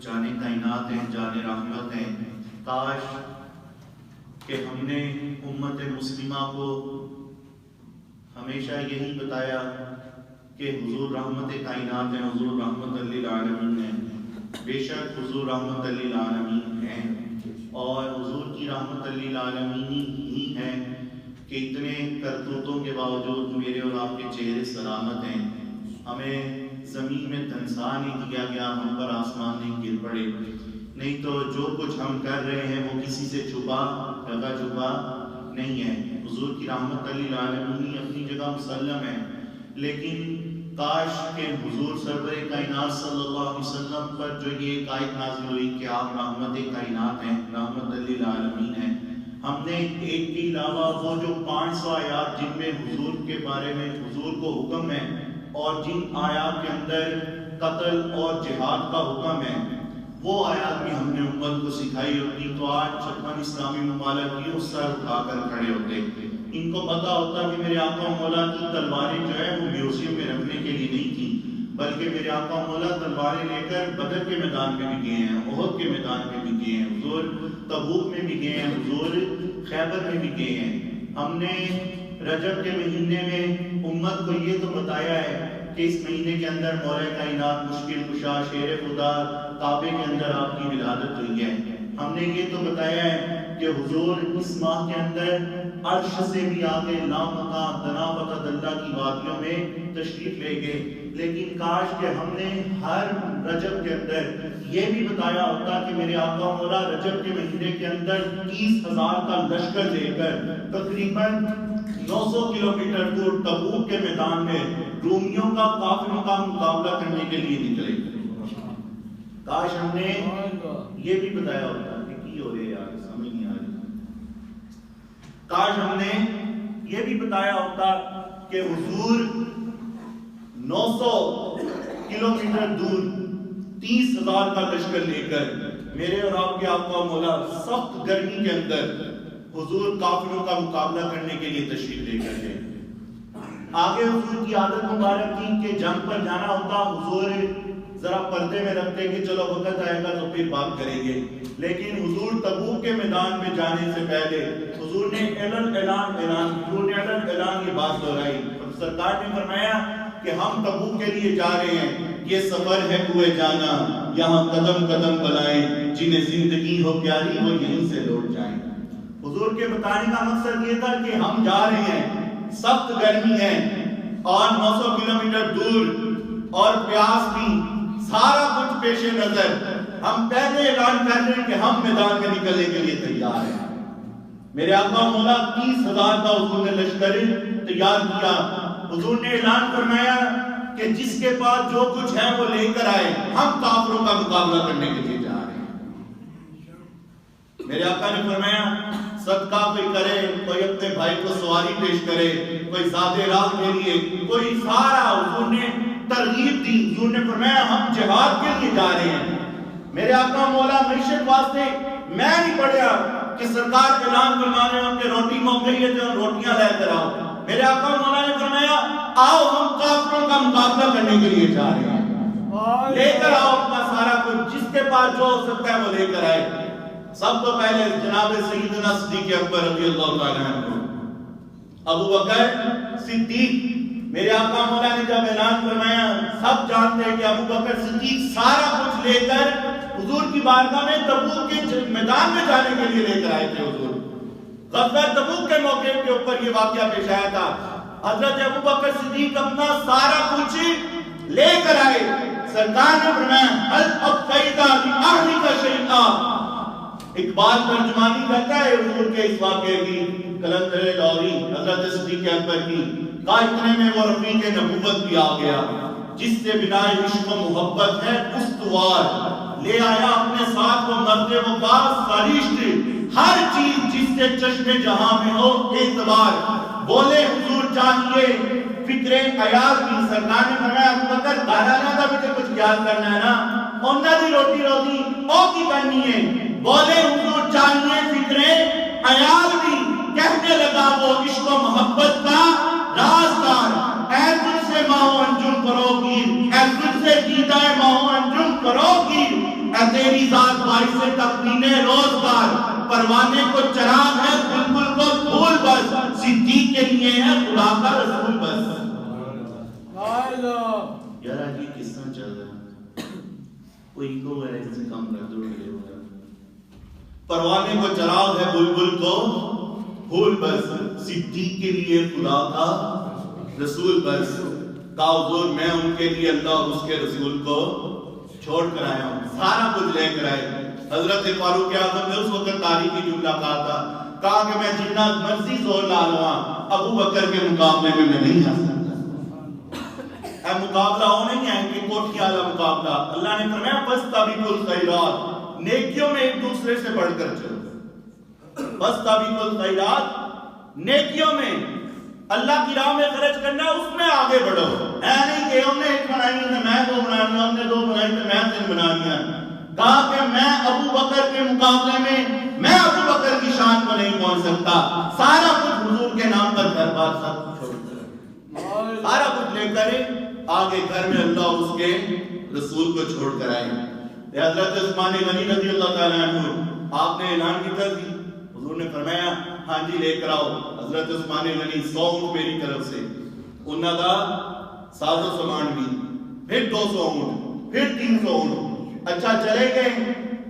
جانے کائنات ہیں، جانے رحمت ہیں. کاش کہ ہم نے امت مسلمہ کو ہمیشہ یہی بتایا کہ حضور رحمت کائنات ہیں، حضور رحمت للعالمین ہیں. بے شک حضور رحمت للعالمین ہیں اور حضور کی رحمت للعالمین ہی ہے کہ اتنے کرتوتوں کے باوجود میرے اور آپ کے چہرے سلامت ہیں. ہمیں زمین میں دھنسا نہیں دیا گیا، ہم پر آسمان نہیں گر پڑے. نہیں تو جو کچھ ہم کر رہے ہیں وہ کسی سے چھپا نہیں ہے. حضور کی رحمت للعالمین اپنی جگہ مسلم ہے، لیکن کاش کہ حضور سرور کائنات صلی اللہ علیہ وسلم پر جو یہ آیت نازل ہوئی کہ آپ رحمت کائنات ہیں، رحمت للعالمین ہیں، ہم نے ایک کے علاوہ وہ جو 500 آیات جن میں حضور کے بارے میں حضور کو حکم ہے اور جن آیات کے اندر قتل اور جہاد کا حکم ہے، وہ آیات بھی ہم نے امت کو سکھائی ہوتی تو آج 56 اسلامی ممالک کیوں سر اٹھا کر کھڑے ہوتے. ان کو پتا ہوتا کہ میرے آقا مولا کی تلواریں جو ہے وہ میوزیم میں رکھنے کے لیے نہیں تھی، بلکہ میرے آقا مولا تلواریں لے کر بدر کے میدان میں بھی گئے ہیں، احد کے میدان میں بھی گئے ہیں، حضور تبوک میں بھی گئے ہیں، حضور خیبر میں بھی گئے ہیں. ہم نے رجب کے مہینے میں امت کو یہ تو بتایا ہے کہ اس مہینے کے اندر مولا کائنات مشکل کشا شیر خدا کعبے کے اندر آپ کی ولادت ہوئی ہے. ہم نے یہ تو بتایا ہے کہ حضور اس ماہ کے اندر عرش سے بھی آگے لامکان دنا فتح اللہ کی وادیوں میں تشریف لے گئے. لیکن کاش کہ ہم نے ہر رجب کے اندر یہ بھی بتایا ہوتا کہ میرے آقا مولا رجب کے مہینے کے اندر 30,000 کا لشکر لے کر تقریباً 900 کلومیٹر دور تبوک کے میدان میں رومیوں کا قافلوں کا مقابلہ کرنے کے لیے نکلے. کاش ہم نے یہ بھی بتایا ہوتا کہ کی ہو رہے یار سمجھ نہیں آ رہی. کاش ہم نے یہ بھی بتایا ہوتا کہ حضور 900 کلومیٹر دور 30,000 کا لشکر لے کر میرے اور آپ کے آقا مولا سخت گرمی کے اندر حضور کافروں کا مقابلہ کرنے کے لیے تشریف لے کر گئے. آگے حضور کی عادت مبارک تھی کہ جنگ پر جانا ہوتا حضور ذرا پردے میں رکھتے کہ چلو وقت آئے گا تو پھر بات کریں گے. لیکن حضور تبوک کے میدان میں جانے سے پہلے حضور نے اعلان یہ بات دہرائی. سرکار نے فرمایا کہ ہم تبوک کے لیے جا رہے ہیں، یہ سفر ہے کوئے جانا، یہاں قدم قدم بلائیں، جنہیں زندگی ہو پیاری وہ یہیں سے لوٹ جائیں. حضور کے بتانے کا مقصد یہ تھا کہ ہم جا رہے ہیں، سخت گرمی ہے اور 900 کلومیٹر دور اور پیاس بھی، سارا کچھ پیش نظر ہم پہلے اعلان کر رہے ہیں کہ ہم میدان میں نکلنے کے لیے تیار ہیں. میرے آقا مولا 30,000 کا حضور نے لشکر تیار کیا. حضور نے اعلان فرمایا کہ جس کے پاس جو کچھ ہے وہ لے کر آئے، ہم کافروں کا مقابلہ کرنے کے لیے جا رہے ہیں. میرے آقا نے فرمایا صدقہ کوئی کرے، کوئی اپنے بھائی کو سواری پیش کرے، کوئی ذات راہ کے لیے، کوئی سارا. حضور نے ترغیب دی. حضور نے فرمایا ہم جہاد کے لیے جا رہے ہیں. میرے آقا مولا معیشت واسطے میں نہیں پڑھیا کہ سرکار اعلان فرما رہے ہوں کہ روٹی موقع ہے تو روٹیاں لے کر آؤ. میرے آقا مولا نے فرمایا آؤ ہم کافروں کا مقابلہ کرنے کے لیے جا رہے ہیں، لے کر آؤ اپنا سارا کچھ، جس کے پاس جو ہو سکتا ہے وہ لے کر آئے. سب تو پہلے جناب سیدنا صدیق اکبر رضی اللہ تعالیٰ عنہ، ابو بکر صدیق. میرے آقا مولا نے جب اعلان فرمایا سب جانتے ہیں کہ ابو بکر صدیق سارا کچھ لے کر حضور کی بارگاہ میں تبوک کے میدان میں جانے کے لیے لے کر آئے تھے. حضور غزوہ تبوک کے موقع کے اوپر یہ واقعہ پیش آیا تھا. حضرت ابو بکر صدیق اپنا سارا کچھ لے کر آئے. سرکار نے فرمایا هل ابقیت لأهلک شیئا. اقبال ترجمانی کرتا ہے حضور کے اس واقعے کی، قلندر لاہوری حضرت صدیق اکبر کی. کہا اتنے میں وہ رفیق نبوت بھی آ گیا جس سے بنا عشق و محبت ہے استوار. لے آیا اپنے ساتھ وہ مرد وفا سرشت، ہر چیز جس سے چشم جہاں میں ہو اعتبار. بولے حضور چاہیے فکر عیال کی. سرکار نے فرمایا ابو بکر گھرانا کا بھی کچھ خیال کرنا ہے نا، انہاں دی روٹی روزی او کی کرنی ہے. بولے حضور چاہیے فکر عیال بھی. کہنے لگا وہ عشق و محبت کا رازدار، اے تجھ سے ماہو انجم کرو گیر، اے تجھ سے دیدہ ماہو انجم کرو گیر، اے تیری ذات باعث تقویم روزگار، پروانے کو چراغ ہے بلبل کو پھول بس، صدیق کے لیے ہے خدا کا رسول بس۔ یار آج یہ کس طرح چل رہا ہے؟ کوئی ایگو ہے اس سے کم کر دو ملے ہوگا۔ پروانے کو چراغ ہے بلبل کو پھول بس، صدیق کے لیے خدا کا رسول بس۔ کہا حضور میں ان کے لیے اللہ اور اس کے رسول کو چھوڑ کر آیا ہوں، سارا کچھ لے کر آئے۔ حضرت فاروق اعظم نے اس وقت تاریخی جملہ کہا کہ میں جتنا مرضی زور لا لوں ابو بکر کے مقابلے میں نہیں آ سکتا۔ اے مقابلہ ہو نہیں ہے کہ کوٹھی والا مقابلہ، اللہ نے فرمایا فاستبقوا الخیرات، نیکیوں میں ایک دوسرے سے بڑھ کر چلو۔ فاستبقوا الخیرات، نیکیوں میں اللہ کی راہ میں خرچ کرنا، اس میں آگے بڑھو۔ اے نہیں کہ ہم نے ایک بنائی ہے میں دو بنانی، ہم نے دو بنائی تو میں تین بنانی ہے۔ کہا کہ میں ابو بکر کے مقابلے میں ابو بکر کی شان کو نہیں پہنچ سکتا، سارا کچھ حضور کے نام پر گھر بار سب چھوڑ کر، سارا کچھ لے کر آگے گھر میں اللہ اور اس کے رسول کو چھوڑ کر آئے۔ حضرت عثمان غنی رضی اللہ تعالیٰ عنہ آپ نے اعلان کیا تھی، حضور نے فرمایا ہاں جی لے کر آؤ۔ حضرت عثمان غنی 100 اونٹ میری طرف سے، انہوں دا ساز و سامان بھی، پھر 200 اونٹ، پھر 300 اونٹ، اچھا چلے گئے۔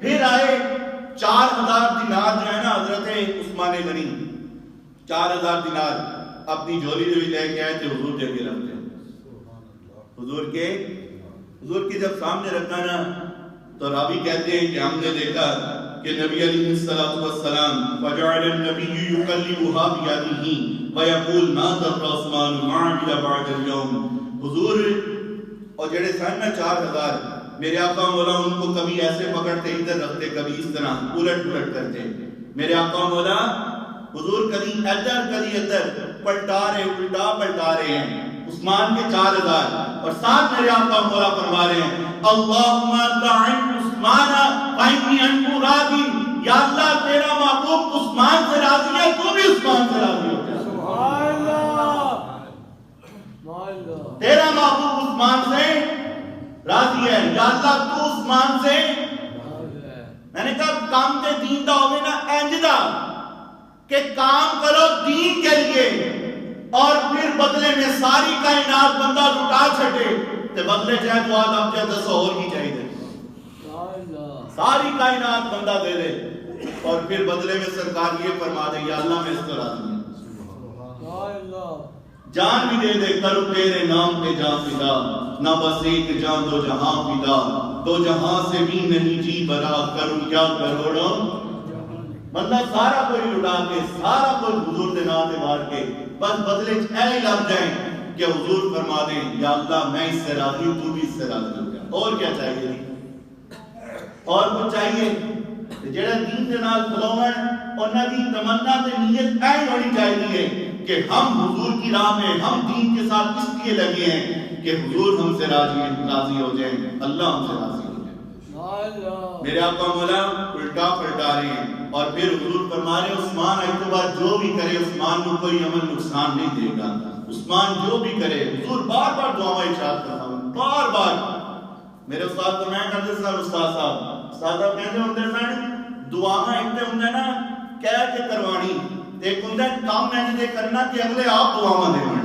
پھر آئے 4000 دینار جو ہے نا حضرت عثمان غنی 4000 دینار اپنی جھولی میں بھی لے کے آئے تھے، حضور کے رکھتے حضور کے جب سامنے رکھا نا تو راوی کہتے ہیں کہ ہم نے دیکھا کہ نبی علیہ السلام فجعل النبی یقلبها بیدہ ویقول ما ضر عثمان ما عمل بعد اليوم۔ حضور اور جڑے سن نا 4000 میرے آقا مولا ان کو کبھی ایسے پکڑتے ادھر رکھتے، کبھی اس طرح الٹ پلٹ کرتے۔ میرے آقا مولا حضور کبھی ادھر کبھی ادھر پلٹا رہے، الٹا پلٹا رہے ہیں عثمان کے 4000، اور ساتھ میرے آقا مولا فرما رہے ہیں اللہم لعن عثمان فإنی عنہ راضی، یا اللہ تیرا محبوب عثمان سے راضی ہے، تو بھی عثمان سے راضی ہو جا۔ سبحان اللہ، تیرا محبوب عثمان سے راضی ہے، یا اللہ تو عثمان سے۔ میں نے کہا کام تے دین دا ہوئے نا انجدہ کہ کام کرو دین کے لیے اور پھر بدلے میں ساری کائنات بندہ لٹا چھٹے، تے بدلے چاہے تو آدھ آپ چاہے 10 اور کی چاہیے، ساری کائنات بندہ دے دے اور پھر بدلے میں سرکار یہ فرما دے یا اللہ میں اس کو راضی ہوں، جان بھی دے دے کرو تیرے نام پہ جان فدا، نہ بس ایک جان دو جہاں فدا، دو جہاں سے بھی نہیں جی برا، کروں کیا کروڑوں بندہ سارا کوئی لٹا کے سارا کوئی حضور دے نام تے مار کے بس بدلے اے لگ جائیں کہ حضور فرما دیں یا اللہ میں اس سے راضی ہوں، تو بھی اس سے راضی ہو جا۔ اور کیا چاہیے؟ اور کچھ چاہیے؟ جڑا دین دے نال کھلوون انہاں دی تمنا تے نیت اے ہونی چاہیے کہ ہم حضور کی راہ میں ہم دین کے ساتھ اس لیے لگے ہیں کہ حضور ہم سے راضی ہو جائیں، اللہ ہم سے راضی ہو جائے۔ میرے آقا مولا الٹا پلٹا رہے ہیں اور پھر حضور فرما رہے ہیں عثمان اعتبار جو بھی کرے عثمان کو کوئی عمل نقصان نہیں دے گا، عثمان جو بھی کرے۔ حضور بار بار دعا ارشاد کرتا ہوں، بار بار میرے استاد تو میں کرتے سن، استاد صاحب کہتے ہوندے سن دعاواں ایک تے ہوندا نا کہہ کے کروانی، ایک ہوندا کام میں دے کرنا کہ اگلے آپ دعاواں دیوان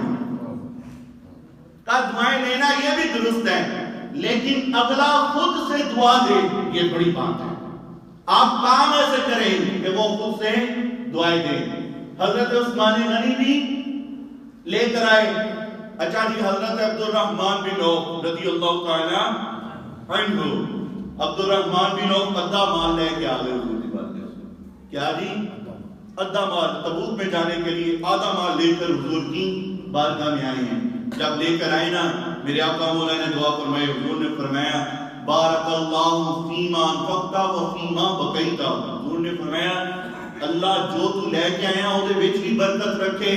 کا دعائیں لینا یہ بھی درست ہے، لیکن اگلا خود سے دعا دے یہ بڑی بات ہے۔ آپ کام ایسے کریں کہ وہ خود سے دعائیں دیں۔ حضرت عثمان غنی بھی لے کر آئے، اچھا جی حضرت عبد الرحمن بن عوف رضی اللہ تعالی عنہ، عبد الرحمن بن عوف ادھا مال لے کے آگے حضور کی بارگاہ میں، کیا جی ادھا مال تبوک میں جانے کے لیے آدھا مال لے کر حضور کی بارگاہ میں آئے ہیں۔ جب لے کر آئے نا میرے آقا مولا نے دعا فرمائی، حضور نے فرمایا بارک اللہ فیما انفقتا و فیما بقیتا، حضور نے فرمایا اللہ جو تو لے کے آیا او دے وچ بھی برکت رکھے،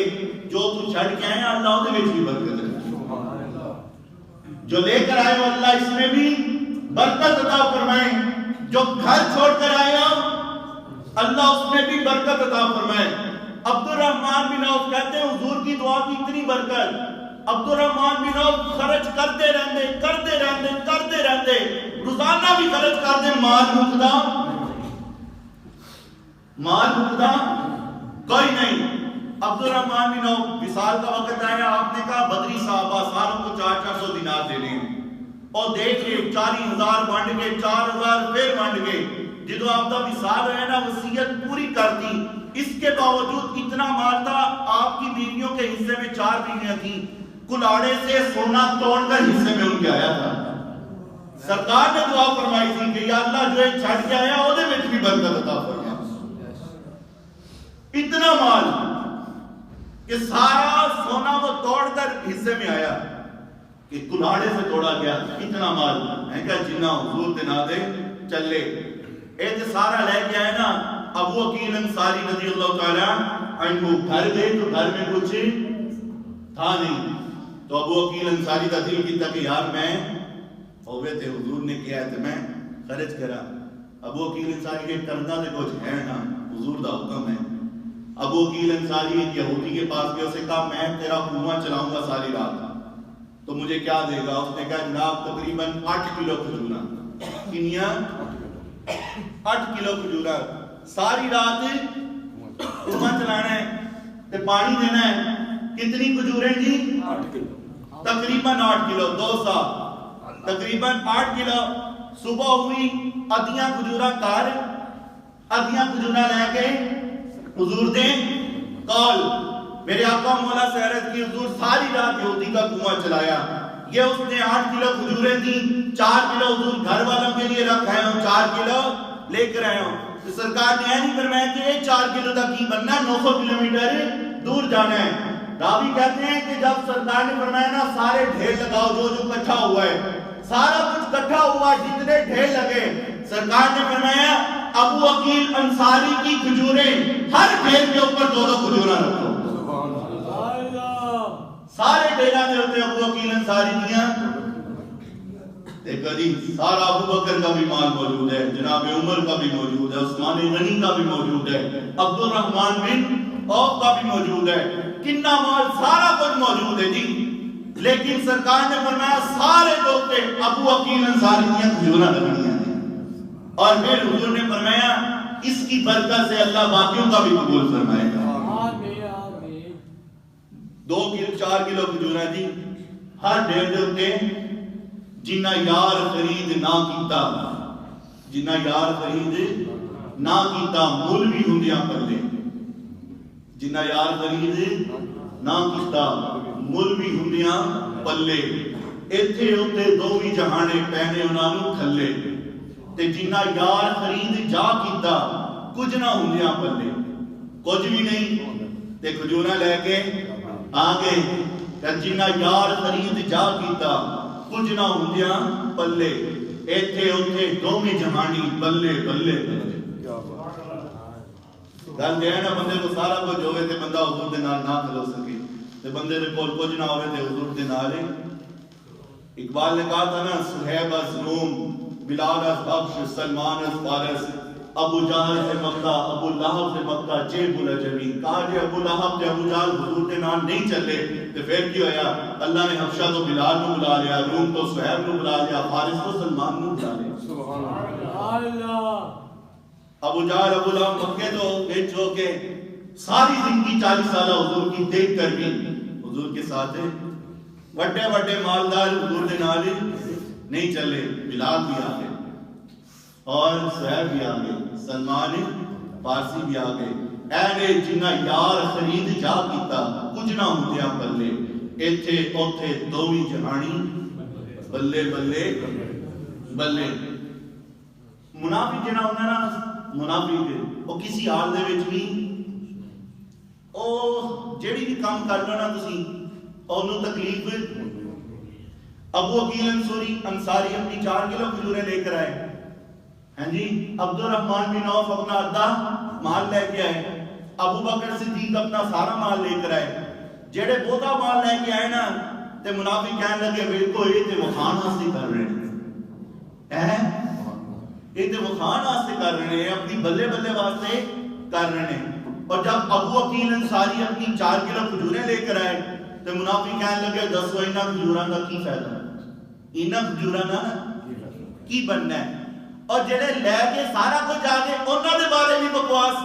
جو تو چھڑ کے آیا اللہ او دے وچ بھی برکت رکھے، جو لے کر آئے ہو اللہ اس میں بھی برکت عطا فرمائے، جو گھر چھوڑ کر آئے ہو اللہ اس میں بھی برکت عطا فرمائے۔ عبد الرحمن بن عوف کہتے ہیں حضور کی دعا کی اتنی برکت عبد الرحمن بن عوف خرچ کرتے رہتے روزانہ بھی خرچ کرتے، مال مقدہ کوئی نہیں۔ عبد الرحمن بن عوف وصال کا وقت آیا، آپ نے کہا بدری صحابہ ساروں کو 400 دینار دینے ہیں، اور دیکھے 40,000 بانٹ گئے، 4,000 پھر بانٹ گئے۔ جدو آپ کا وصال ہے نا، وصیت پوری کر دی، اس کے باوجود اتنا مال تھا، آپ کی بیویوں کے حصے میں 4 بیویاں تھیں، کلاڑے سے سونا توڑ کر حصے میں ان کے آیا تھا۔ سرکار نے دعا فرمائی تھی کہ یا اللہ جو ایک چھڑ کے آیا وہ دے میں بھی برکت عطا فرما۔ اتنا مال کہ سارا سونا وہ توڑ کر حصے میں آیا کہ کلاڑے سے توڑا گیا، اتنا مال ہے کہ جنہ حضور دینا دے چلے۔ ایک سارا لے کے آئے نا، ابو عقیل انصاری رضی اللہ تعالیٰ عنہ گھر گئے تو گھر میں کچھ تھا نہیں، تو ابو عقیل انصاری کا دل کیتا کہ یار میں ہوئے تھے حضور نے کیا ہے تو میں خرچ کرا۔ ابو عقیل انصاری کے کرنا دے کچھ ہے نا، حضور دا حکم ہے۔ ابو عقیل انصاری ایک یہودی کے پاس گیا، اسے کہا میں تیرا کنواں چلاؤں گا ساری رات، تو مجھے کیا دے گا؟ اس نے کہا جناب تقریباً 8 کلو کھجورا۔ کنیا 8 کلو کھجورا، ساری رات کنواں چلانا ہے تے پانی دینا ہے۔ کتنی کھجوریں جی؟ 8 کلو، تقریباً 8 کلو، 2 سا تقریباً 8 کلو۔ صبح ہوئی، ادھیاں کھجورا کار، ادھیاں کھجورا لے کے حضور دے کال، میرے آقا مولا سے عرض کی حضور ساری رات یہودی کا کنواں چلایا، یہ اس نے 8 کلو کھجوریں دی، 4 کلو حضور گھر والوں کے لیے رکھائے ہوں، 4 کلو لے کر آئے ہوں۔ تو سرکار نے نہیں فرمایا کہ یہ 4 کلو تک کی بننا، 900 کلومیٹر دور جانا ہے۔ راوی کہتے ہیں کہ جب سرکار نے فرمایا نا سارے ڈھیر لگاؤ، جو کٹھا ہوا ہے سارا کچھ کٹھا ہوا، جتنے ڈھیر لگے، سرکار نے فرمایا ابو عقیل انصاری کی کھجوریں ہر ڈھیر کے اوپر 2 کھجورا رکھو۔ سارے ڈھیرا دے ہوتے ابو عقیل انصاری دیاں دیکھا جی، سارا ابو بکر کا بھی مال موجود ہے، جناب عمر کا بھی موجود ہے، عثمان غنی کا بھی موجود ہے، عبد الرحمن بن عوف کا بھی موجود ہے، کتنا مال، سارا کچھ موجود ہے جی۔ لیکن سرکار نے فرمایا سارے دوتے ابو عقیل انصاری دیاں کھجورا رکھنی ہیں، اور پھر حضور نے فرمایا اس کی برکت سے اللہ باقیوں کا بھی قبول فرمائے گا۔ 2 کلو 4 کلو کھجورا جی، ہر ڈھیر دے ہوتے جنہ یار خرید نہ کیتا، جنہ یار خرید نہ کیتا مل بھی ہندیاں پلے، جنہ یار خرید نہ کیتا مل بھی ہندیاں پلے، ایتھے ہوتے دوویں جہانے پہنے انہاں نوں کھلے، تے جنہ یار خرید جا کیتا کچھ نہ ہندیاں پلے، کچھ بھی نہیں، تے کھجورا لے کے آگے جنہ یار خرید جا کیتا کچھ نہ ہندیاں پلے، ایتھے اوتھے دوویں جہانی بلے بلے بلے۔ گل ہے نا، بندے کو سارا کچھ ہوئے تے بندہ حضور دے نال نہ کھلو سکے، تے بندے دے کول کچھ نہ ہوئے تے حضور دے نال۔ اقبال نے کہا تھا نا، صہیب از روم، بلال از حبش، سلمان از فارس، ابو جہل سے مکہ، ابو لہب سے مکہ، جیب العجمی۔ کہا جی ابو لہب تے ابو جہل حضور دے نال نہیں چلے تے پھر کی ہویا؟ اللہ نے حبشہ تو بلال نو بلا لیا، روم تو صہیب نو بلا لیا، فارس تو سلمان نو بلا لیا۔ سبحان اللہ۔ ابو جہل ابو لہب مکے تو بیچ ہو کے ساری زندگی 40 سالہ حضور کی دیکھ کر بھی حضور کے ساتھ بڑے بڑے مالدار حضور دے نال نہیں چلے، بلال بھی آگے اور صہیب بھی آگے، سلمان فارسی بھی آگے، اے جنہ یار خرید جا کیتا کچھ نہ ہندیاں پلے، ایتھے اوتھے دوویں جہانی بلے بلے بلے۔ منافق جنا ہونا نا، منافق وہ کسی حال دے وچ بھی او جیڑی بھی کام کر لو نا تسی اونوں تکلیف۔ ابو عقیل انصاری اپنی 4 کلو کھجوریں لے کر آئے، ہاں جی، عبد الرحمن بن عوف اپنا آدھا مال لے کے آئے، ابو بکر صدیق اپنا سارا مال لے کر آئے۔ جڑے بہتا مال لے کے آئے نا تے منافق کہنے لگے ویکھو یہ تے وکھان واسطے کر رہے ہیں، یہ تے وکھان واسطے کر رہے ہیں، اپنی بلے بلے واسطے کر رہے ہیں۔ اور جب ابو عقیل انصاری اپنی 4 کلو کھجوریں لے کر آئے تے منافق کہنے لگے دسو انہاں کھجوراں دا کی فائدہ، انہاں کھجوراں دا کی بننا ہے؟ اور جڑے لے کے سارا کچھ آ گئے انہاں دے بارے بھی بکواس،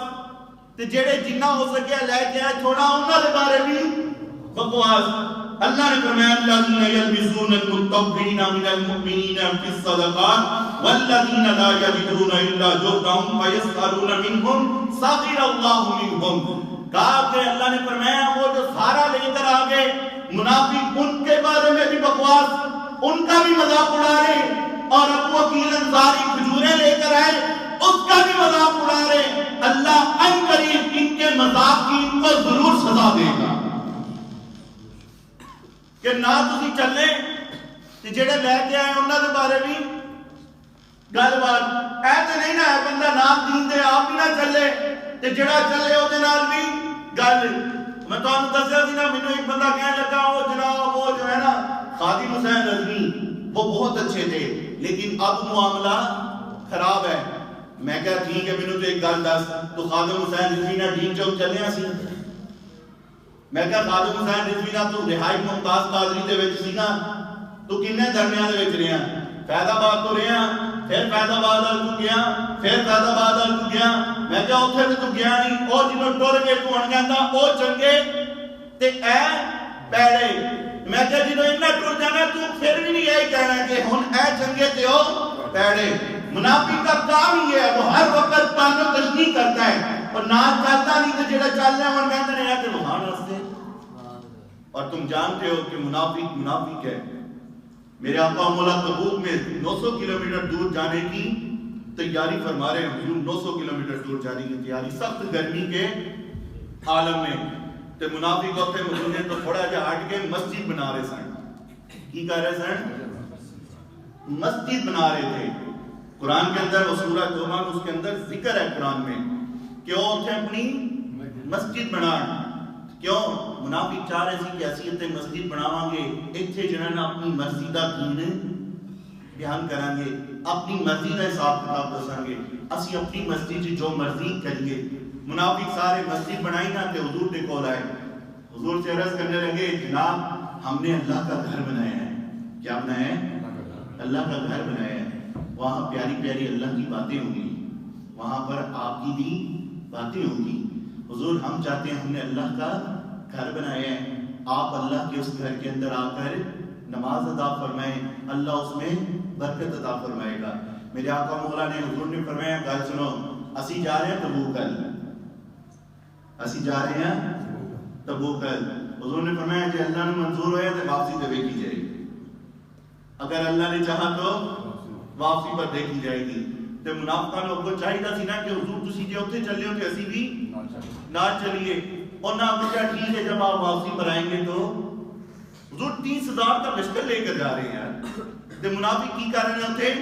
تے جڑے جنہ ہو سکیا لے کے آئے تھوڑا انہاں دے بارے بھی بکواس۔ اللہ نے فرمایا الذین یلبسون المطوعین من المؤمنین فی الصدقات والذین لا یجدون الا جہدهم فیسخرون منهم سخر اللہ منهم۔ کہا کہ اللہ نے فرمایا وہ جو سارا لے کر آ گئے منافق ان کے بارے میں بھی بکواس، ان کا بھی مذاق اڑا رہے، اور ابو عقیل انصاری کھجوریں لے کر آئے اس کا بھی مذاق اڑا رہے۔ اللہ ان قریب ان کے مذاق کی ان کو ضرور سزا دے گا کہ نہ تسی چلے تے جڑے لے کے آئے انہاں دے بارے بھی گل بات اے تے نہیں نہ ہے بندہ نام دین دے آپ بھی نہ چلے تے جڑا چلے او دے نال بھی گل۔ میں تانوں دسیا سی نا، مینوں ایک بندہ کہنے لگا وہ جناب وہ جو ہے نا خادم حسین رضوی وہ بہت اچھے تھے لیکن اب معاملہ خراب ہے۔ میں کہا ٹھیک ہے مینوں تو ایک گل دس، تو خادم حسین رضوی نہ ڈین چوک چلے سی؟ میں کہا خادم حسین رضوی نہ تو رہائی ممتاز قادری دے وچ سی نا، تو کنے دھرنیاں دے وچ رہیا، فیض آباد تو رہیا، پھر فیض آباد ال تو گیا، پھر فیض آباد ال تو گیا۔ میں کہا اوتھے تے تو گیا نہیں، او جنوں ٹر گئے تو ہن کہندا او چنگے تے اے پیڑے۔ میں کہا جنوں انہاں ٹر جانا تو پھر بھی نہیں یہی کہنا کہ ہن اے چنگے تے او پیڑے۔ منافق کا کام ہی ہے، وہ ہر وقت تانو تشنیع کرتا ہے اور نہ چلتا نہیں تو جڑا چل رہا ہے وہ کہتے ہیں کہ وہاں راستے۔ اور تم جانتے ہو کہ منافق منافق ہے۔ میرے آقا مولا تبوک میں 900 کلومیٹر دور جانے کی تیاری فرما رہے ہیں، حضور 900 کلومیٹر دور جانے کی تیاری سخت گرمی کے عالم میں، تے منافق ہوتے حضور نے تو تھوڑا جا ہٹ کے مسجد بنا رہے سن۔ کی کہہ رہے سن؟ مسجد بنا رہے تھے۔ قرآن کے اندر وہ سورہ توبہ میں اس کے اندر ذکر ہے قرآن میں کہ وہ اتھے اپنی مسجد بنائیں۔ کیوں؟ منافق چاہ رہے سی کہ اسی مسجد بناواں گے اتھے جنہاں نے اپنی مرضی دا دین بیان کریں گے، اپنی مرضی دا حساب کتاب دساں گے، اسی اپنی مسجد جو مرضی کریے۔ منافق سارے مسجد بنائی نہ تے حضور دے کول آئے، حضور سے عرض کرنے لگے جناب ہم نے اللہ کا گھر بنایا ہے۔ کیا بنایا ہے؟ اللہ کا گھر بنایا ہے، وہاں پیاری پیاری اللہ کی باتیں ہوں گی، وہاں پر آپ کی بھی باتیں ہوں گی۔ حضور ہم چاہتے ہیں ہم نے اللہ کا گھر بنایا ہے، آپ اللہ کے اس گھر کے اندر آ کر نماز ادا فرمائیں، اللہ اس میں برکت عطا فرمائے گا۔ میرے آقا مولا نے حضور نے فرمایا گل سنو، اسی جا رہے ہیں تبوک، اسی جا رہے ہیں تبوک۔ حضور نے فرمایا کہ اللہ نے منظور ہویا تو واپسی تے دیکھی جائے گی، اگر اللہ نے چاہا تو واپسی پر دیکھی جائے گی۔ تے منافقاں نوں کو چاہیدا سی نا کہ حضور تسی جے اوتھے چلے ہو تے اسی بھی نہ چلیے۔ انہاں کہا ٹھیک ہے جب آپ واپسی پر آئیں گے تو حضور 30,000 کا لشکر لے کر جا رہے ہیں، تے منافق کی کر رہے ہیں اوتھے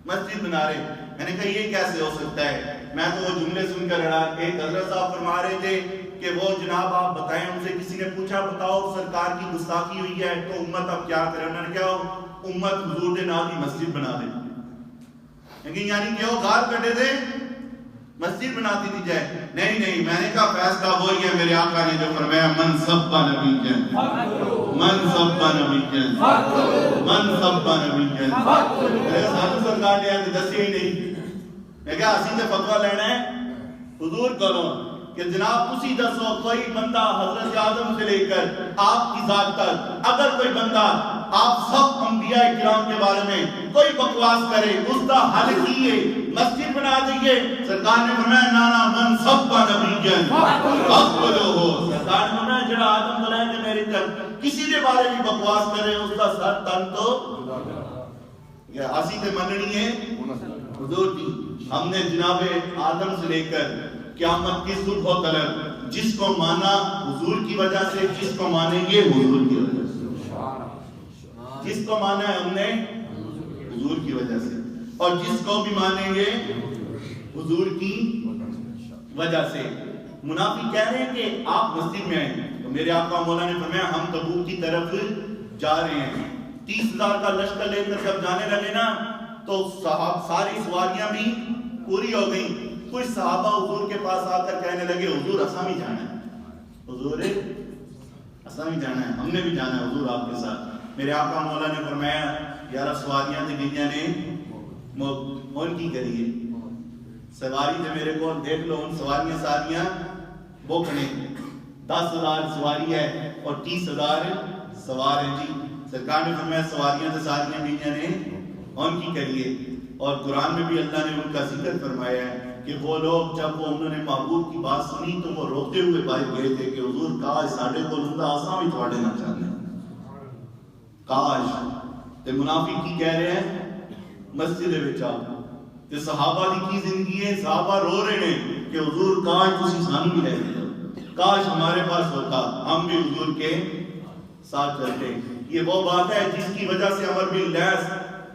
مسجد بنا رہے۔ میں نے کہا یہ کیسے ہو سکتا ہے؟ میں تو وہ جملے سن کر رہا، ایک حضرت صاحب فرما رہے تھے کہ وہ جناب آپ بتائیں، ان سے کسی نے پوچھا بتاؤ سرکار کی گستاخی ہوئی ہے تو امت اب کیا کرے؟ انہوں نے کہا امت حضور دے نام کی مسجد بنا دے، یعنی کہ وہ گار کٹے دے مسجد بناتی دی جائے۔ نہیں نہیں، میں نے کہا فیصلہ وہی ہے میرے آقا نے جو فرمایا من سب نبی جن من سب نبی جن من سب نبی جن۔ سانو سرکار نے دسیا ہی نہیں، میں کہا اسی تے فتویٰ لینا ہے حضور کرو کہ جناب تسی دسو کوئی بندہ حضرت آدم سے لے کر آپ کی ذات تک اگر کوئی بندہ آپ سب انبیاء کرام کے بارے میں کوئی بکواس کرے اس کا حل کیے مسجد بنا دیئے۔ سرکار نے فرمایا نانا من سب نبی جن اقبلو ہو۔ سرکار نے فرمایا جڑا آدم بلائے کہ میری طرف کسی کے بارے میں بکواس کرے اس کا سر تن تو یا اسی تے مننی ہے حضور کی۔ ہم نے جناب آدم سے لے کر قیامت کی صبح و طلب جس کو مانا حضور کی وجہ سے، جس کو مانیں گے حضور کی وجہ سے، جس کو مانا ہے ہم نے حضور کی وجہ سے، اور جس کو بھی مانیں گے حضور کی وجہ سے۔ منافق کہہ رہے ہیں کہ آپ مسجد میں آئیں، تو میرے آقا مولا نے فرمایا ہم تبوک کی طرف جا رہے ہیں۔ 30,000 کا لشکر لے کر جب جانے لگے نا تو ساری سواریاں بھی پوری ہو گئیں۔ کچھ صحابہ حضور کے پاس آ کر کہنے لگے حضور اساں بھی جانا ہے، حضور اساں بھی جانا ہے، ہم نے بھی جانا ہے حضور آپ کے ساتھ۔ میرے آقا مولا نے فرمایا یار سواریاں تے گئیاں نے مول کی کریے، سواری تے میرے کو دیکھ لو، ان سواریاں ساریاں بوکھنے 10,000 سواری ہے اور 30,000 سوار ہیں جی۔ سرکار نے فرمایا سواریاں تے ساریاں گئیاں نے ان کی کریے۔ اور قرآن میں بھی اللہ نے ان کا ذکر فرمایا ہے کہ وہ لوگ جب وہ انہوں نے محبوب کی بات سنی تو وہ روتے ہوئے باہر گئے تھے کہ حضور کاش ساڈے کول ہوندا، اساں بھی تواڈے نال چلنے، کاش۔ تے منافق کی کہہ رہے ہیں مسجد وچ آ تے صحابہ دی کی زندگی ہے، صحابہ رو رہے ہیں کہ حضور کاش تسی سانو بھی لے جاؤ، کاش ہمارے پاس ہوتا، ہم بھی حضور کے ساتھ چلتے۔ یہ وہ بات ہے جس کی وجہ سے عمر بن لیث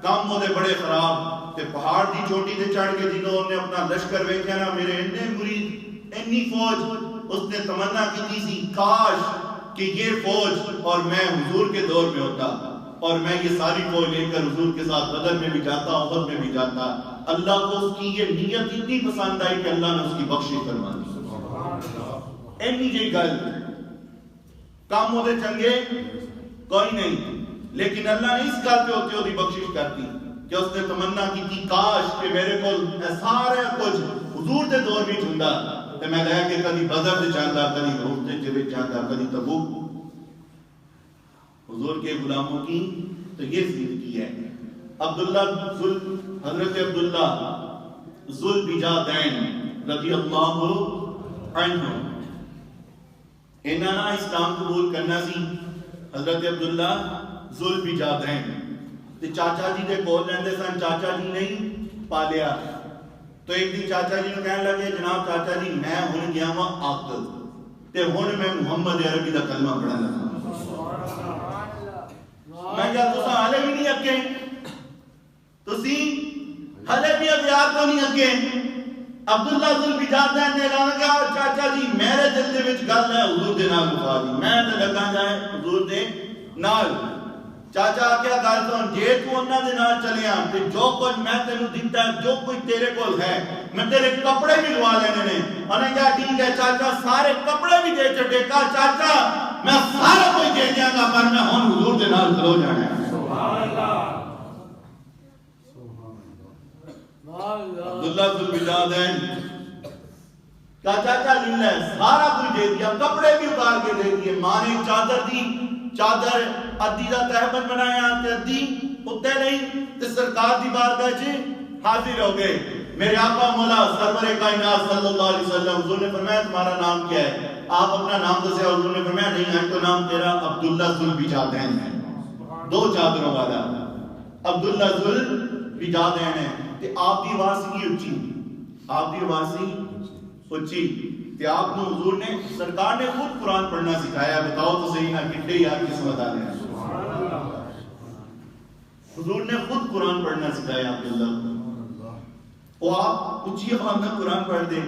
کام ہوتے بڑے خراب تے پہاڑ دی چوٹی تے چڑھ کے جنہوں نے اپنا لشکر ویکھیا نا، میرے اتنے مرید اتنی فوج، اس نے تمنا کی تھی کاش کہ یہ فوج اور میں حضور کے دور میں ہوتا اور میں یہ ساری فوج لے کر حضور کے ساتھ بدر میں بھی جاتا، احد میں بھی جاتا۔ اللہ کو اس کی یہ نیت اتنی پسند آئی کہ اللہ نے اس کی بخشش فرما دی۔ اینی جی گل کام ہوتے چنگے کوئی نہیں، لیکن اللہ نے اس گل پہ ہوتے ہوتی بخشش کرتی کہ اس نے تمنا کی تھی کاش کہ میرے کو سارے کچھ حضور دے دور بھی چندا تے میں لے کے کدی بدر تے جاندا، کدی احد تے وچ جاندا، کدی تبوک۔ حضور کے غلاموں کی تو یہ زندگی ہے۔ حضرت عبداللہ ذوالبجادین رضی اللہ عنہ انہاں نا اسلام قبول کرنا سی۔ حضرت عبداللہ ذوالبجادین تے چاچا جی دے کول لیندے سن، چاچا جی نہیں پالیا تو ایک دن چاچا جی نے کہنے لگے جناب چاچا جی میں ہن گیا ہاں عاقل تے ہن میں محمد عربی دا کلمہ پڑھن لگا۔ میں کیا تساں ہلے بھی نہیں اگے، تسی ہلے بھی اغیار تو نہیں اگے۔ عبداللہ ذوالبجادین نے اعلان کیا چاچا جی میرے دل دے وچ گل ہے حضور دے نال مکا دی، میں تے لگا جائے حضور دے نال۔ چاچا کیا گل سن، جے تو انہاں دے نال چلیا تے جو کچھ میں تینوں دتا ہے، جو کچھ تیرے کول ہے، میں تیرے کپڑے بھی لوا لینے نے۔ انہیں کہا ٹھیک ہے چاچا، سارے کپڑے بھی دے چٹے، کہا چاچا میں سارا کوئی دے دیا گا پر میں ہن حضور دے نال کھلو جانا ہے۔ عبداللہ ذوالبجادین کہا چاچا للہ سارا کوئی دے دیا، کپڑے بھی اتار کے دے دیے۔ ماں نے چادر دی، چادر ادھی دا تہبند بنایا تے ادھی اتے نہیں تے سرکار دی بارگاہ وچ حاضر ہو گئے۔ میرے آقا مولا سرور کائنات صلی اللہ علیہ وسلم، حضور نے فرمایا تمہارا نام کیا ہے؟ آپ اپنا نام دسیا، حضور نے فرمایا نہیں ہے تو نام تیرا عبداللہ ذوالبجادین ہے، دو چادروں والا عبداللہ ذوالبجادین ہے۔ تے آپ دی آواز کی اچھی، آپ دی آواز اچھی تے آپ نے حضور نے سرکار نے خود قرآن پڑھنا سکھایا۔ بتاؤ تو صحیح نا کتنے یار قسمت والے ہیں۔ حضور نے خود قرآن پڑھنا سکھایا عبداللہ کو، آپ اچھی آواز میں قرآن پڑھ دیں۔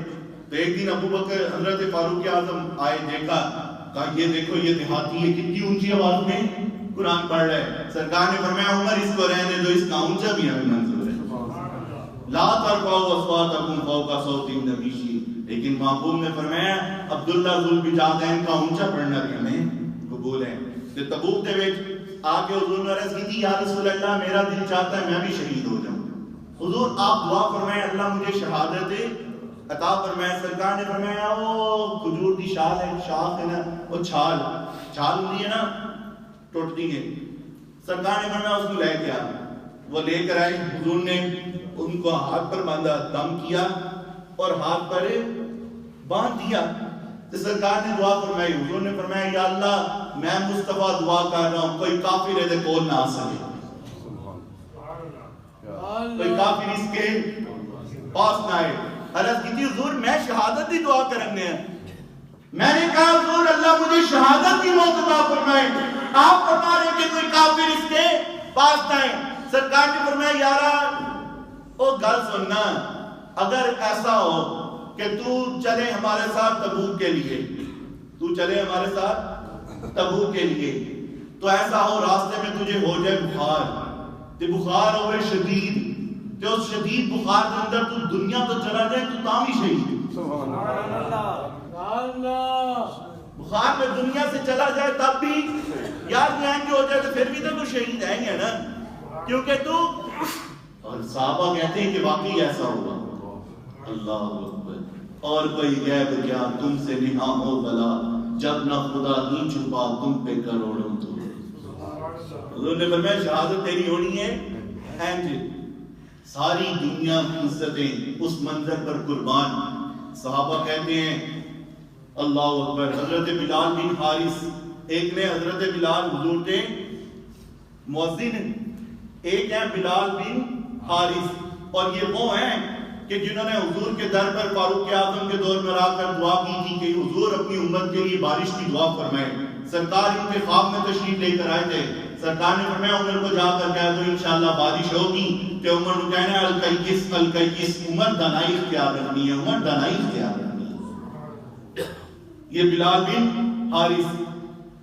تو ایک دن ابو بکر حضرت فاروق اعظم آئے، دیکھا، کہا یہ دیکھو یہ دیہاتی ہے کتنی اونچی آواز میں قرآن پڑھ رہا ہے۔ سرکار نے فرمایا عمر اس کو رہنے دو، اس کا اونچا بھی ہمیں منظور ہے۔ لا ترفعوا اصواتکم فوق صوت النبی، لیکن محبوب نے فرمایا عبداللہ ذوالبجادین کا اونچا پڑھنا بھی ہمیں قبول ہے۔ تے تبوک دے وچ آ کے حضور نے عرض کی تھی یا رسول اللہ میرا دل چاہتا ہے میں بھی شہید ہو جاؤں۔ حضور آپ دعا فرمائے اللہ مجھے شہادت عطا فرمائے۔ سرکار نے فرمایا وہ کھجور دی شال ہے، شاخ ہے نا، وہ چھال ہوتی ہے نا ٹوٹتی ہے، سرکار نے فرمایا اس کو لے کے آ۔ وہ لے کر آئے، حضور نے ان کو ہاتھ پر باندھا، دم کیا اور ہاتھ پر باندھ دیا۔ تو سرکار نے دعا فرمائی، حضور نے فرمایا یا اللہ میں مصطفیٰ دعا کر رہا ہوں کوئی کافر ہے کول نہ آ سکے، کوئی کافر اس کے پاس نہ آئے۔ عرض کی تھی حضور میں شہادت کی دعا کرنے ہیں۔ میں نے کہا حضور اللہ مجھے شہادت کی موت عطا فرمائے، آپ فرما رہے کہ کوئی کافر اس کے پاس نہ آئے۔ سرکار نے فرمایا یارا او گل سننا، اگر ایسا ہو کہ تو چلے ہمارے ساتھ تبوک کے لیے، تو چلے ہمارے ساتھ تبوک کے لیے، تو ایسا ہو راستے میں تجھے ہو جائے بخار، تے بخار ہوئے شدید، تے اس شدید بخار کے اندر تو دنیا تو چلا جائے تو تاں بھی شہید۔ خواب میں دنیا سے چلا جائے تب بھی یاد نہیں آئیں گے، ہو جائے تو پھر بھی تو شہید ہیں گے نا، کیونکہ تو اور صحابہ کہتے ہیں کہ واقعی ایسا ہوا۔ اللہ اکبر۔ اور کوئی غیب کیا تم سے نہا ہو بلا، جب نہ خدا ہی چھپا تم پہ کروڑوں تو۔ حضور نے فرمایا شہادت تیری ہونی ہے اینڈ ساری دنیا کی عزتیں اس منظر پر قربان۔ صحابہ کہتے ہیں اللہ اکبر۔ حضرت بلال بن حارث، ایک نے حضرت بلال حضور کے مؤذن، ایک ہے بلال بن حارث، اور یہ وہ ہیں کہ جنہوں نے حضور کے در پر فاروق اعظم کے دور میں آ کر دعا کی تھی کہ حضور اپنی امت کے لیے بارش کی دعا فرمائیں۔ سرکار ان کے خواب میں تشریف لے کر آئے تھے، سرکار نے فرمایا عمر کو جا کر کہہ دو انشاءاللہ بارش ہوگی، کہ عمر کو کہنا ہے القیس القیس، عمر دانائی اختیار رکھنی ہے، عمر دانائی اختیار رکھنی ہے۔ یہ بلال بن حارث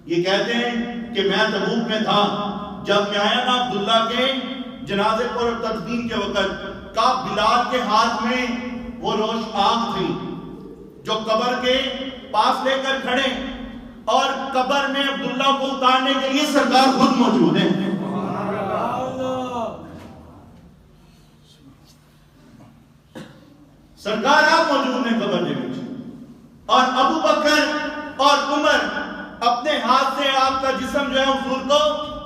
یہ کہتے ہیں کہ میں تبوک میں تھا، جب میں آیا نا عبداللہ کے جنازے پر تدفین کے وقت، کا بلال کے ہاتھ میں وہ روش آگ تھی جو قبر کے پاس لے کر کھڑے، اور قبر میں عبداللہ کو اتارنے کے لیے سرکار خود موجود ہیں۔ سرکار آپ موجود ہیں قبر میں، اور ابو بکر اور عمر اپنے ہاتھ سے آپ کا جسم جو ہے حضور کو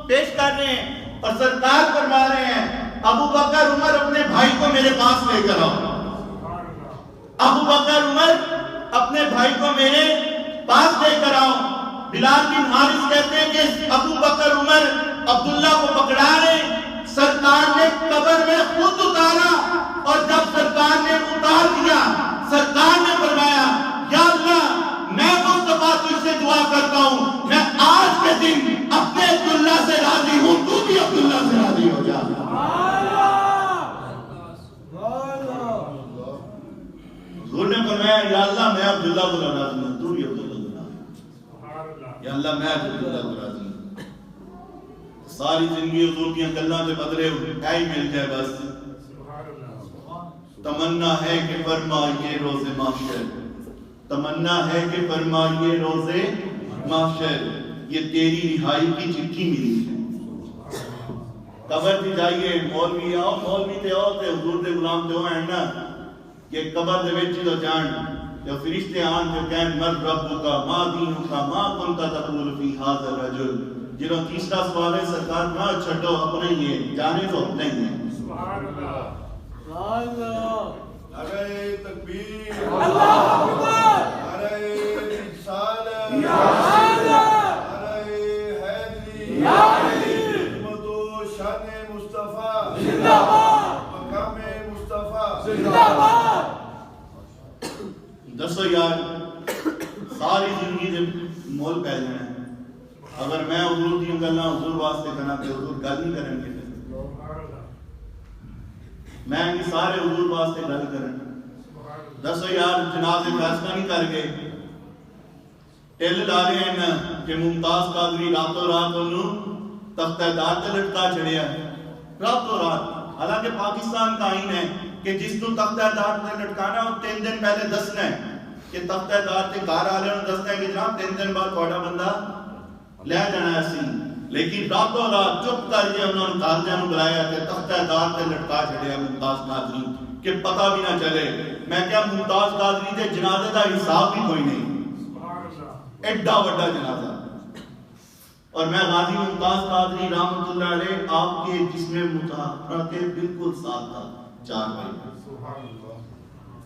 پیش کر رہے ہیں، اور سرکار فرما رہے ہیں ابو بکر عمر اپنے بھائی کو میرے پاس لے کر آؤ۔ ابو بکر عمر اپنے بھائی کو میرے پاس لے کر آؤ۔ بلال بن حارث کہتے ہیں کہ ابو بکر عمر عبداللہ کو پکڑا رہے، سرکار نے قبر میں خود اتارا، اور جب سرکار نے اتار دیا، سرکار نے فرمایا یا اللہ میں مصطفیٰ تجھ سے دعا کرتا ہوں، میں آج کے دن اپنے عبداللہ سے راضی ہوں، تو بھی عبداللہ سے راضی ہو جا۔ حضور نے فرمایا یا اللہ میں عبداللہ کو راضی ہوں، تو بھی عبداللہ کو راضی ہوں، یا اللہ میں عبداللہ کو راضی ہوں۔ ساری زندگی حضور کی گلاں سے بدلے ہوئے ہی مل جائے بس۔ تمنا ہے کہ فرمائیے روز محشر، تمنا ہے کہ فرمائیے روز محشر، یہ تیری رہائی کی چٹھی ملی ہے۔ قبر تھی جائیے مولوی آؤ، مولوی تے آؤ تے حضور دے غلام تے ہوئے ہیں نا، کہ قبر دے وچ تو جان جو فرشتے آن جو کہن من ربک ما دینک ما کنت تقول فی ھذا الرجل، جنہوں تیسرا سوال ہے سرکار نہ چھٹو اپنے ہی ہیں، جانے تو اپنے ہی ہیں۔ سبحان اللہ، سبحان اللہ، نعرہ تکبیر، اللہ اکبر، نعرہ رسالت، یا اللہ، نعرہ حیدری، یا علی، حکمت و شان مصطفیٰ زندہ باد، مقام مصطفیٰ زندہ باد۔ دسو یار ساری زندگی دے مول پہ جانا ہے، اگر میں حضور دی گلاں حضور واسطے کرنا تے حضور گل نہیں کرن گے، میں سارے حضور واسطے گل کرن۔ دسو یار جنازے فیصلہ نہیں کر گئے، ٹل لا رہے ہیں کہ ممتاز قادری راتوں رات انہوں تختہ دار تے لٹکا چھڑیا راتوں رات، حالانکہ پاکستان کا آئین ہے کہ جس کو تختہ دار تے لٹکانا وہ 3 دن پہلے دسنا ہے، کہ تختہ دار تے گھر آ رہے ہیں دسنا ہے کہ جناب 3 دن بعد تھوڑا بندہ لے جانا ہے سی، لیکن راتوں رات چپ کر کے انہوں نے قاضیاں نوں بلایا کہ تختہ دار تے لٹکا چھڑیا ممتاز قادری، کہ پتہ بھی نہ چلے۔ میں کیا ممتاز قادری دے جنازے دا حساب بھی کوئی نہیں، ایڈا بڑا جنازہ، اور میں غازی ممتاز قادری رحمۃ اللہ علیہ آپ کے جسم مطہرہ کے بالکل ساتھ تھا، 4 بھائی،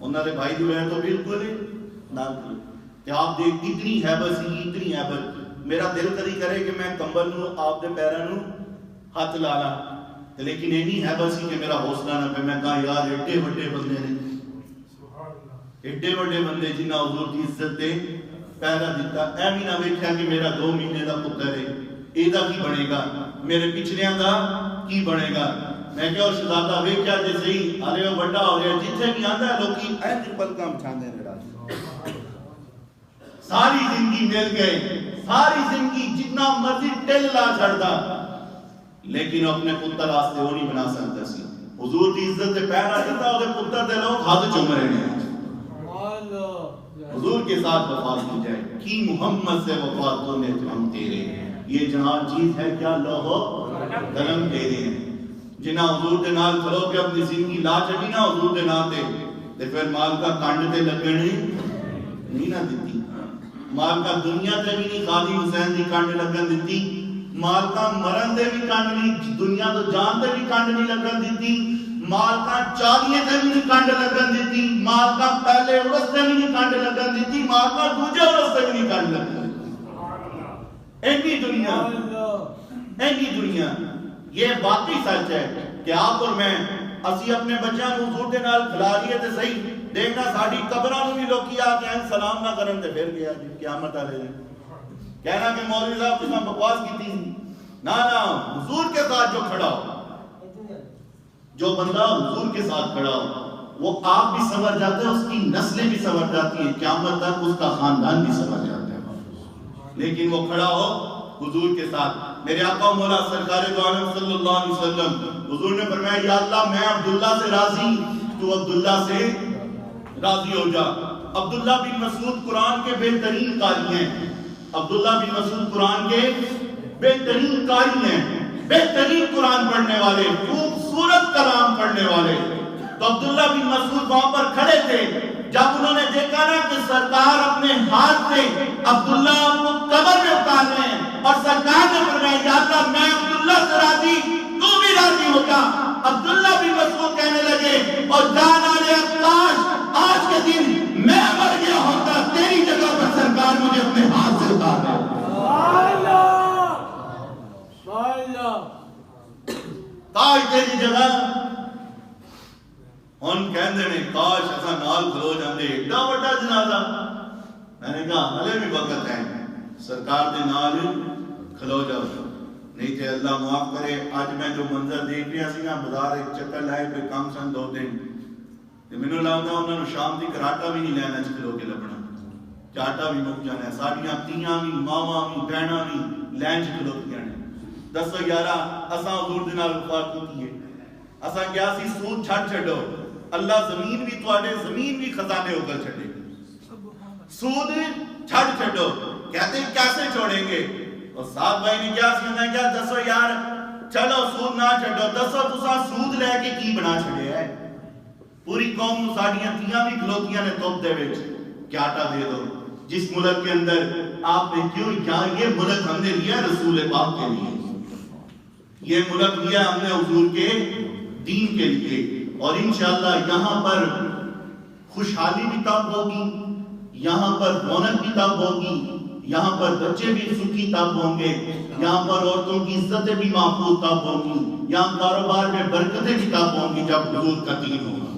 انہوں نے بھائی جو ہے تو بالکل نہ کہ آپ دیکھ اتنی ہیبت سی، اتنی ہیبت، میرا دل کری کرے کہ میں کمبل نو آپ دے پیراں نو ہاتھ لا لا، لیکن اینی ہیبت سی کہ میرا حوصلہ نہ پہ، میں کہا یار ایڈے بڑے بندے نے، ایڈے بڑے بندے جنہ حضور کی عزت دے پہلا دیتا، اے بھی نہ ویکھیا کہ میرا 2 مہینے دا پتر ہے، ایدہ کی بنے گا، میرے پچھلیاں دا کی بنے گا۔ میں کہا شہزادہ ویکھیا جے صحیح آلے وہ بڑا ہو رہا، جتھے بھی آندا ہے لوگی این پل کام چھاندے نے راج۔ ساری زندگی مل گئے، ساری زندگی جتنا مرضی ٹل لا چھڑدا، لیکن اپنے پتر واسطے وہ نہیں بنا سکتا سی۔ حضور کی عزت سے پہلا دیتا، وہ پتر دے لوگ ہاتھ چوم رہے ہیں۔ حضور کے ساتھ وفا کی جائے، کی محمد سے وفا تو نے ہم تیرے، یہ جہاں چیز ہے کیا لوہو قلم تیرے ہیں، جنہاں حضور دے نال کھلو کے اپنی زندگی لا چڑی نا حضور دے نال تے پھر مال کا کانڈ تے لگنے نہیں نہ دیتی، مال کا دنیا تے بھی نہیں خالی حسین دی کانڈ لگن دیتی، مال کا مرن دے بھی کانڈ نہیں، دنیا تو جان تے بھی کانڈ نہیں لگن دیتی، مال کا چالیے تے بھی نہیں کانڈ لگن دیتی، مال کا پہلے عرس تے بھی نہیں کانڈ لگن دیتی، مال کا دوجے عرس تے بھی نہیں کانڈ لگن دیتی۔ اینی دنیا یہ واقعی سچ ہے کہ آپ اور میں اسی اپنے بچیاں کو حضور دے نال کھلا لیے تے صحیح، دیکھنا ساڈی قبراں نوں بھی لوکی آ کے سلام نہ کرن تے پھر گیا جی قیامت والے دن کہنا کہ مولوی صاحب تساں بکواس کیتی نا حضور کے ساتھ جو کھڑا ہو، جو بندہ حضور کے ساتھ کھڑا ہو وہ آپ بھی سنور جاتا ہے، اس کی نسلیں بھی سنور جاتی ہیں، قیامت تک اس کا خاندان بھی سنور جاتا ہے، لیکن وہ کھڑا ہو حضور کے ساتھ۔ میرے آقا مولا سرکار دو عالم صلی اللہ علیہ وسلم حضور نے فرمایا یا اللہ میں عبداللہ سے راضی، تو عبداللہ سے راضی ہو جا۔ عبداللہ بن مسعود قرآن کے بہترین قاری ہیں، عبداللہ بن مسعود قرآن کے بہترین قاری ہیں، بہترین قرآن پڑھنے والے، خوبصورت کلام پڑھنے والے۔ تو عبداللہ بن مسعود وہاں پر کھڑے تھے، جب انہوں نے دیکھا نا کہ سرکار اپنے ہاتھ سے عبداللہ کو قبر میں اتار رہے ہیں اور سرکار نے فرمایا یا اللہ میں عبداللہ سے راضی، تو بھی راضی ہو جا۔ عبداللہ بن مسعود کہنے لگے اور جان آلے کاش آج کے دن میں مر گیا ہوتا، تیری جگہ پر سرکار مجھے اپنے ہاتھ سے اتار رہے کاش تیری جگہ ان کہندے نے کاش ایسا نال کھلو جاندے ایڈا بڑا جنازہ۔ میں نے کہا ہلے بھی وقت ہے، سرکار دے نال کھلو جاؤ، نہیں تے اللہ معاف کرے آج میں جو منظر دیکھ رہا سی نا بازار ایک چکر لائے کوئی کام سن 2 دن تے مینوں لگدا انہاں نوں شام دی کراٹا بھی نہیں لینا چ کھلو کے لبنا، چاٹا بھی مک جانا ہے، ساڈیاں تیاں بھی ماواں بھی بہناں بھی لین چ کھلو کے جانے۔ دسو یارا اساں حضور دے نال وفا کیتی ہے، اساں کیا سی سود چھڈ چھڈو، اللہ زمین بھی تواڈے زمین بھی خزانے اگل چھڈے، سود چھڈ چھڈو، کہتے ہیں کیسے چھوڑیں گے؟ اور صاحب بھائی نے کیا سمجھا کیا دسو یار چلو سود نہ چھڈو، دسو تساں سود لے کے کی بنا چھڑیا ہے؟ پوری قوم نوں ساڈیاں تیاں بھی کھلوتیاں نے توپ دے وچ کہ آٹا دے دو، جس ملک کے اندر آپ نے کیوں کیا یہ ملک ہم نے لیا رسول پاک کے لیے، یہ ملک لیا ہم نے حضور کے دین کے لیے، اور انشاءاللہ یہاں پر خوشحالی بھی تب ہوگی، یہاں پر رونق بھی تب ہوگی، یہاں پر بچے بھی سکھی تب ہوں گے، یہاں پر عورتوں کی عزتیں بھی محفوظ تب ہوں گی، یہاں کاروبار میں برکتیں بھی تب ہوں گی جب حضور کا دین ہوگا،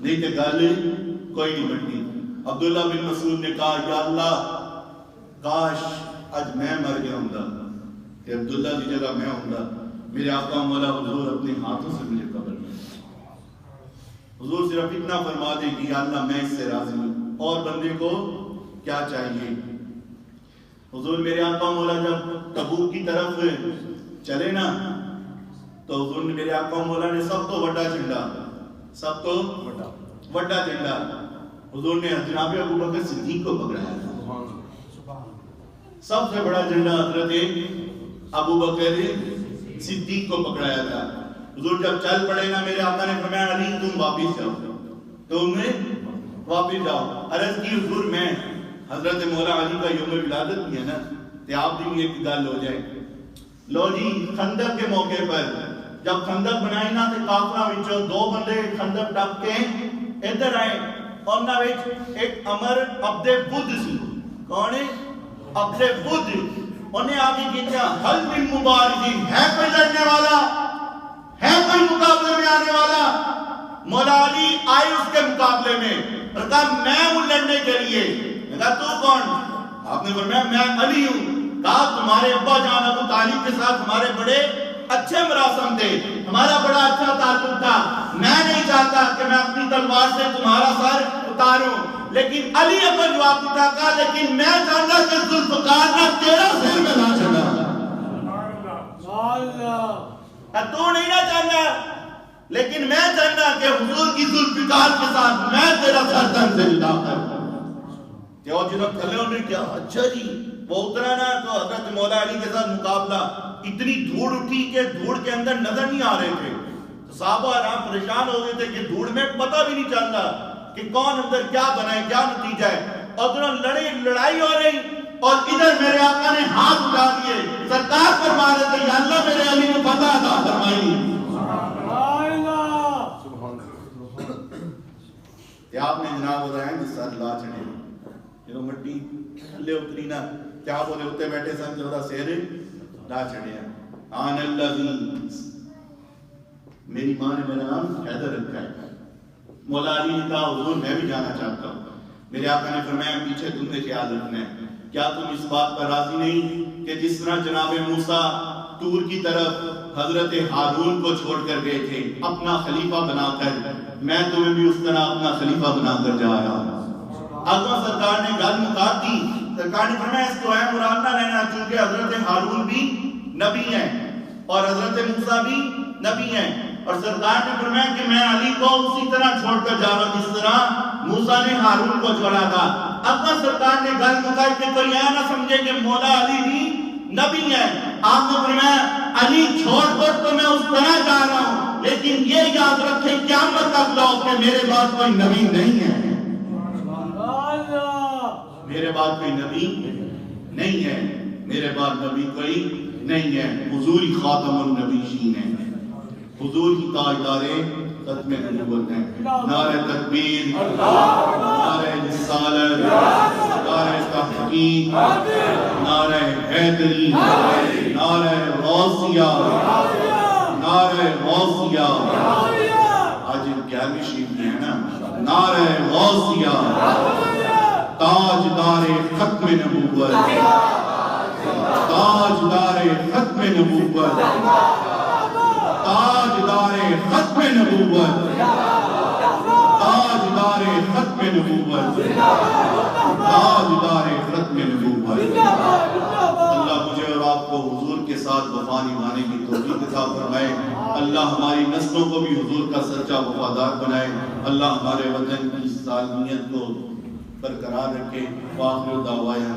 نہیں تو گل کوئی نہیں بنتی۔ عبداللہ بن مسعود نے کہا یا اللہ کاش آج میں مر گیا ہوں کہ عبداللہ کی جگہ میں ہوں، میرے آقا مولا حضور اپنے ہاتھوں سے مجھے قبر میں، حضور صرف اتنا فرما دے کہ یا اللہ میں اس سے راضی ہوں، اور بندے کو کیا چاہیے؟ حضور میرے آقا مولا جب تبوک کی طرف چلے نا تو حضور نے میرے آقا مولا نے سب تو بڑا جھنڈا، سب تو بڑا جھنڈا حضور نے جناب ابو بکر صدیق کو پکڑایا تھا، سب سے بڑا جھنڈا حضرت ابو بکر صدیق کو پکڑایا تھا۔ حضور جب چل پڑے نا میرے آقا نے فرمایا علی تم واپس جاؤ، تم واپس جاؤ۔ عرض کی حضور میں حضرت مولا علی کا یوم ولادت بھی ہے نا تے آپ بھی ایک گل ہو جائے، لو جی خندق کے موقع پر جب خندق بنائی نا تے کافراں وچوں 2 بندے خندق ٹپ کے ادھر آئے، انہاں وچ ایک عمر عبد بدھ سی، کون ہے؟ عبد بدھ، انہیں آگے کہا حل من مبارزین، ہے کوئی لڑنے والا، ہے کوئی مقابلے میں آنے والا؟ مولا علی آئے اس کے مقابلے میں اور کہا میں ہوں لڑنے کے لیے، کہا تو کون؟ آپ نے فرمایا میں علی ہوں۔ کہا تمہارے ابا جان ابو طالب کے ساتھ ہمارے بڑے اچھے مراسم تھے، ہمارا بڑا اچھا تعلق تھا، میں نہیں چاہتا کہ میں اپنی تلوار سے تمہارا سر اتاروں، لیکن علی اپنا جواب دیتا کہا لیکن میں چاہتا کہ ذوالفقار نہ تیرا سر میں نہ چڑھا، تو نہیں نہ چاہتا لیکن میں چاہتا کہ حضور کی ذوالفقار کے ساتھ میں تیرا سر سر تن سے جدا کر کہ اور جنہوں تھلے انہیں کیا اچھا جی وہ اترا نا تو حضرت مولا علی کے ساتھ مقابلہ اتنی دھوڑ اٹھی کہ دھوڑ کے اندر نظر نہیں آ رہے تھے صحابہ آرام پریشان ہو گئے تھے کہ دھوڑ میں پتہ بھی نہیں چلتا کہ کون اندر کیا بنائے کیا نتیجہ ہے اور دونوں لڑائی ہو رہی اور ادھر میرے آقا نے ہاتھ اٹھا دیے سرکار فرما رہے تھے یا اللہ میرے علی کو پتہ عطا فرمائی کہ آپ نے جناب ہو رہے ہیں جس ساتھ لا چڑھے جو مٹی لے اتری نا کیا بولے ہوتے بیٹھے سن جو دا سیرے لا چڑھے ہیں آن اللہ میری ماں نے میرا نام حیدر رکھا ہے مولا علی نے کہا حضور میں بھی جانا چاہتا ہوں میرے آقا نے فرمایا پیچھے تم نے خیال رکھنا ہے کیا تم اس بات پر راضی نہیں کہ جس طرح جناب موسیٰ طور کی طرف حضرت ہارون کو چھوڑ کر گئے تھے اپنا خلیفہ بنا کر میں تمہیں بھی اس طرح اپنا خلیفہ بنا کر جا رہا ہوں آقا سرکار نے گل مکا دی سرکار نے فرمایا اس کو ہے مراد نہ لینا چونکہ حضرت ہارون بھی نبی ہیں اور حضرت موسیٰ بھی نبی ہیں اور سرکار نے فرمایا کہ میں علی کو اسی طرح چھوڑ کر جا رہا ہوں جس طرح موسیٰ نے ہارون کو چھوڑا تھا اپنا سرکار نے گل مکائی کہ کوئی یہ نہ سمجھے کہ مولا علی بھی نبی ہے آپ نے فرمایا علی چھوڑ کر تو میں اس طرح جا رہا ہوں لیکن یہ یاد رکھیں قیامت تک لو کہ میرے بعد کوئی نبی نہیں ہے میرے بعد کوئی نبی نہیں ہے میرے بعد نبی کوئی نہیں ہے حضور ہی خاتم النبیین ہے حضور کی تاجدارے ختم نبوت ہے نعرہ تکبیر نعرہ رسالت نعرہ تحقیق نعرہ حیدری نعرہ غوثیہ نعرہ غوثیہ آج 11ویں شریف میں ہے نا نعرہ غوثیہ تاجدار ختم نبوت تاجدار ختم نبوت تاجدار ختم نبوت تاجدار ختم نبوت تاجدار ختم نبوت اللہ مجھے اور آپ کو حضور کے ساتھ وفا نبھانے کی توفیق عطا فرمائے اللہ ہماری نسلوں کو بھی حضور کا سچا وفادار بنائے اللہ ہمارے وطن کی سالمیت کو برقرار رکھے وآخر دعوانا